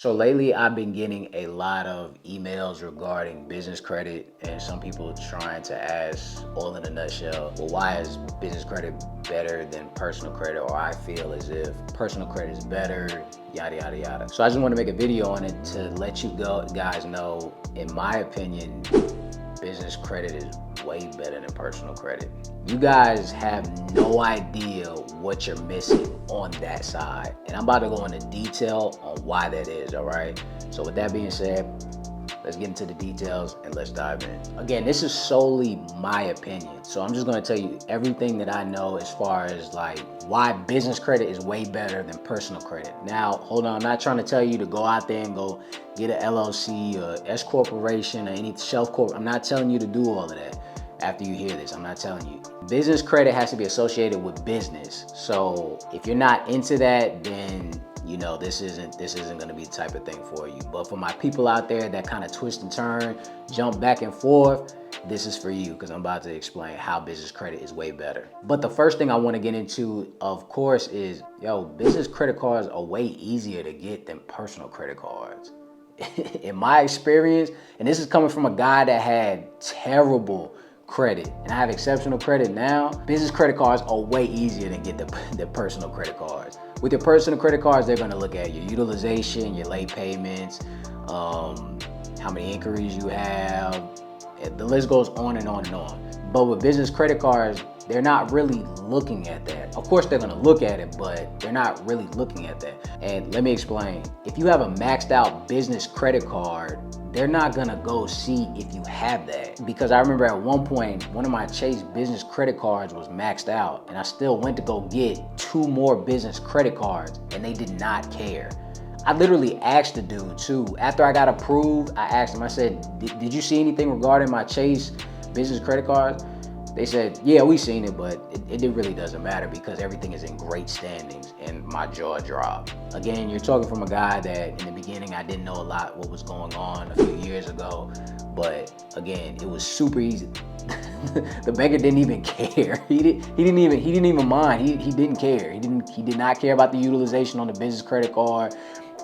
So lately I've been getting a lot of emails regarding business credit, and some people trying to ask, all in a nutshell, well, why is business credit better than personal credit? Or I feel as if personal credit is better, yada, yada, yada. So I just want to make a video on it to let you guys know, in my opinion, business credit is way better than personal credit. You guys have no idea what you're missing on that side. And I'm about to go into detail on why that is, all right? So with that being said, let's get into the details and let's dive in. Again, this is solely my opinion. So I'm just gonna tell you everything that I know as far as like why business credit is way better than personal credit. Now, hold on, I'm not trying to tell you to go out there and go get an LLC or S corporation or any shelf corp. I'm not telling you to do all of that. After you hear this, I'm not telling you. Business credit has to be associated with business. So if you're not into that, then you know this isn't going to be the type of thing for you. But for my people out there that kind of twist and turn, jump back and forth, this is for you, because I'm about to explain how business credit is way better. But the first thing I want to get into, of course, is business credit cards are way easier to get than personal credit cards. In my experience, and this is coming from a guy that had terrible credit and I have exceptional credit now, business credit cards are way easier than get the personal credit cards. With your personal credit cards, they're going to look at your utilization, your late payments, how many inquiries you have. The list goes on and on and on. But with business credit cards, they're not really looking at that. Of course, they're going to look at it, but they're not really looking at that. And let me explain. If you have a maxed out business credit card, they're not gonna go see if you have that. Because I remember at one point, one of my Chase business credit cards was maxed out, and I still went to go get 2 more business credit cards, and they did not care. I literally asked the dude too. After I got approved, I asked him, I said, did you see anything regarding my Chase business credit cards? They said, yeah, we seen it, but it really doesn't matter because everything is in great standings, and my jaw dropped. Again, you're talking from a guy that in the beginning, I didn't know a lot what was going on a few years ago, but again, it was super easy. The banker didn't even care. He didn't even mind. He didn't care. He did not care about the utilization on the business credit card.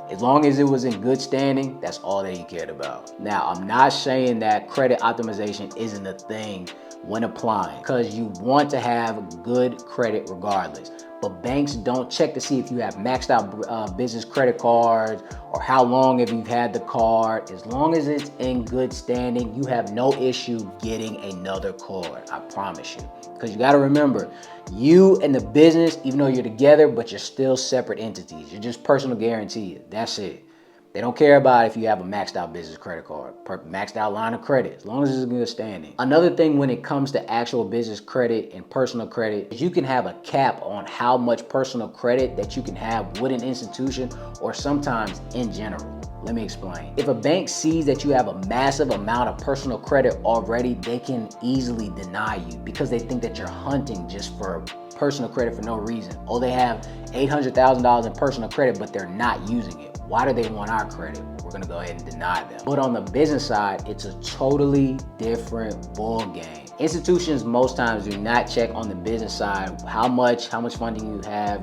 As long as it was in good standing, that's all that he cared about. Now, I'm not saying that credit optimization isn't a thing when applying, because you want to have good credit regardless. But banks don't check to see if you have maxed out business credit cards or how long have you had the card. As long as it's in good standing, you have no issue getting another card, I promise you. Because you got to remember, you and the business, even though you're together, but you're still separate entities. You're just personal guarantees. That's it. They don't care about if you have a maxed out business credit card, maxed out line of credit, as long as it's in good standing. Another thing when it comes to actual business credit and personal credit is you can have a cap on how much personal credit that you can have with an institution or sometimes in general. Let me explain. If a bank sees that you have a massive amount of personal credit already, they can easily deny you because they think that you're hunting just for personal credit for no reason. Oh, they have $800,000 in personal credit, but they're not using it. Why do they want our credit? We're gonna go ahead and deny them. But on the business side, it's a totally different ball game. Institutions most times do not check on the business side how much funding you have,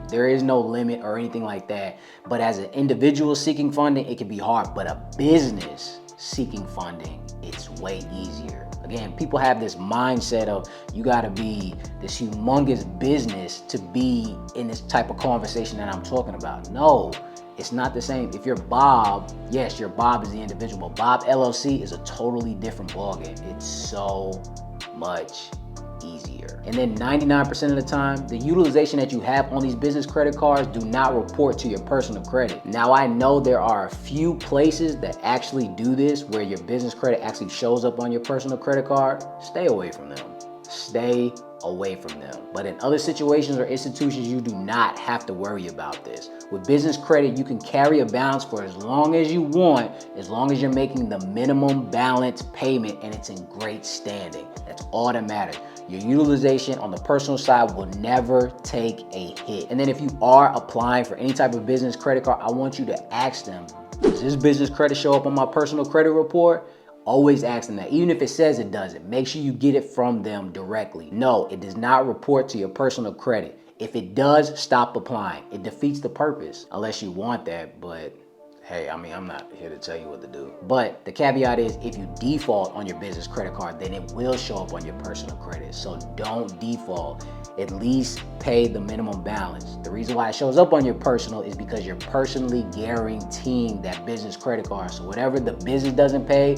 there is no limit or anything like that. But as an individual seeking funding, it can be hard. But a business seeking funding, it's way easier. Again, people have this mindset of you gotta be this humongous business to be in this type of conversation that I'm talking about. No, it's not the same. If you're Bob, yes, your Bob is the individual. Bob LLC is a totally different ballgame. It's so much easier. And then 99% of the time, the utilization that you have on these business credit cards do not report to your personal credit. Now, I know there are a few places that actually do this where your business credit actually shows up on your personal credit card. Stay away from them. Stay away from them. But in other situations or institutions, you do not have to worry about this. With business credit, you can carry a balance for as long as you want, as long as you're making the minimum balance payment and it's in great standing. That's all that matters. Your utilization on the personal side will never take a hit. And then if you are applying for any type of business credit card, I want you to ask them, does this business credit show up on my personal credit report? Always ask them that. Even if it says it doesn't, make sure you get it from them directly. No, it does not report to your personal credit. If it does, stop applying. It defeats the purpose unless you want that, but hey, I mean, I'm not here to tell you what to do. But the caveat is, if you default on your business credit card, then it will show up on your personal credit. So don't default. At least pay the minimum balance. The reason why it shows up on your personal is because you're personally guaranteeing that business credit card. So whatever the business doesn't pay,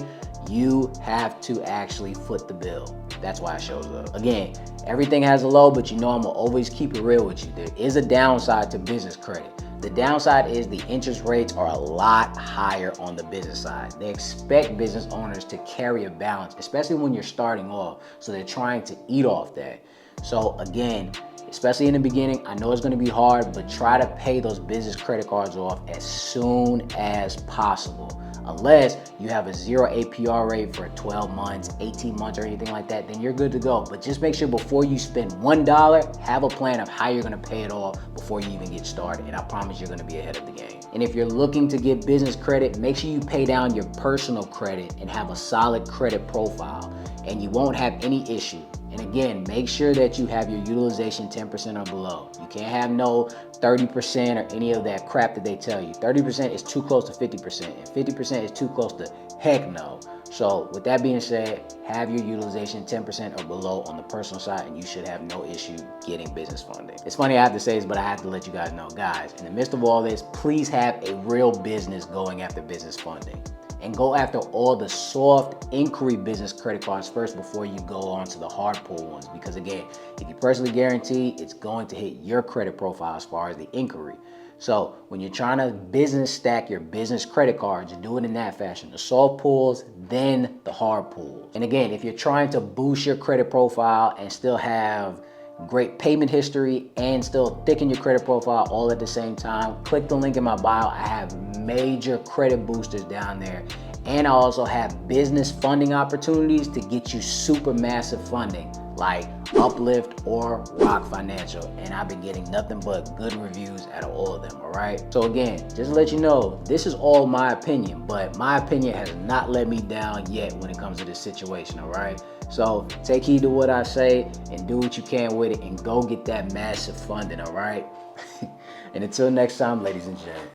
you have to actually foot the bill. That's why it shows up. Again, everything has a low, but you know I'm gonna always keep it real with you. There is a downside to business credit. The downside is the interest rates are a lot higher on the business side. They expect business owners to carry a balance, especially when you're starting off. So they're trying to eat off that. So again, especially in the beginning, I know it's gonna be hard, but try to pay those business credit cards off as soon as possible. Unless you have a 0 APR rate for 12 months, 18 months, or anything like that, then you're good to go. But just make sure before you spend $1, have a plan of how you're gonna pay it off before you even get started. And I promise you're gonna be ahead of the game. And if you're looking to get business credit, make sure you pay down your personal credit and have a solid credit profile, and you won't have any issue. And again, make sure that you have your utilization 10% or below. You can't have no 30% or any of that crap that they tell you. 30% is too close to 50%, and 50% is too close to heck no. So with that being said, have your utilization 10% or below on the personal side, and you should have no issue getting business funding. It's funny I have to say this, but I have to let you guys know, guys, in the midst of all this, please have a real business going after business funding. And go after all the soft inquiry business credit cards first before you go on to the hard pull ones. Because again, if you personally guarantee, it's going to hit your credit profile as far as the inquiry. So when you're trying to business stack your business credit cards, you do it in that fashion. The soft pulls, then the hard pulls. And again, if you're trying to boost your credit profile and still have great payment history and still thicken your credit profile all at the same time, click the link in my bio. I have major credit boosters down there, and I also have business funding opportunities to get you super massive funding like Uplift or Rock Financial, and I've been getting nothing but good reviews out of all of them. All right, so again, just to let you know, this is all my opinion, but my opinion has not let me down yet when it comes to this situation. All right, so take heed to what I say and do what you can with it, and go get that massive funding. All right. And until next time, ladies and gentlemen.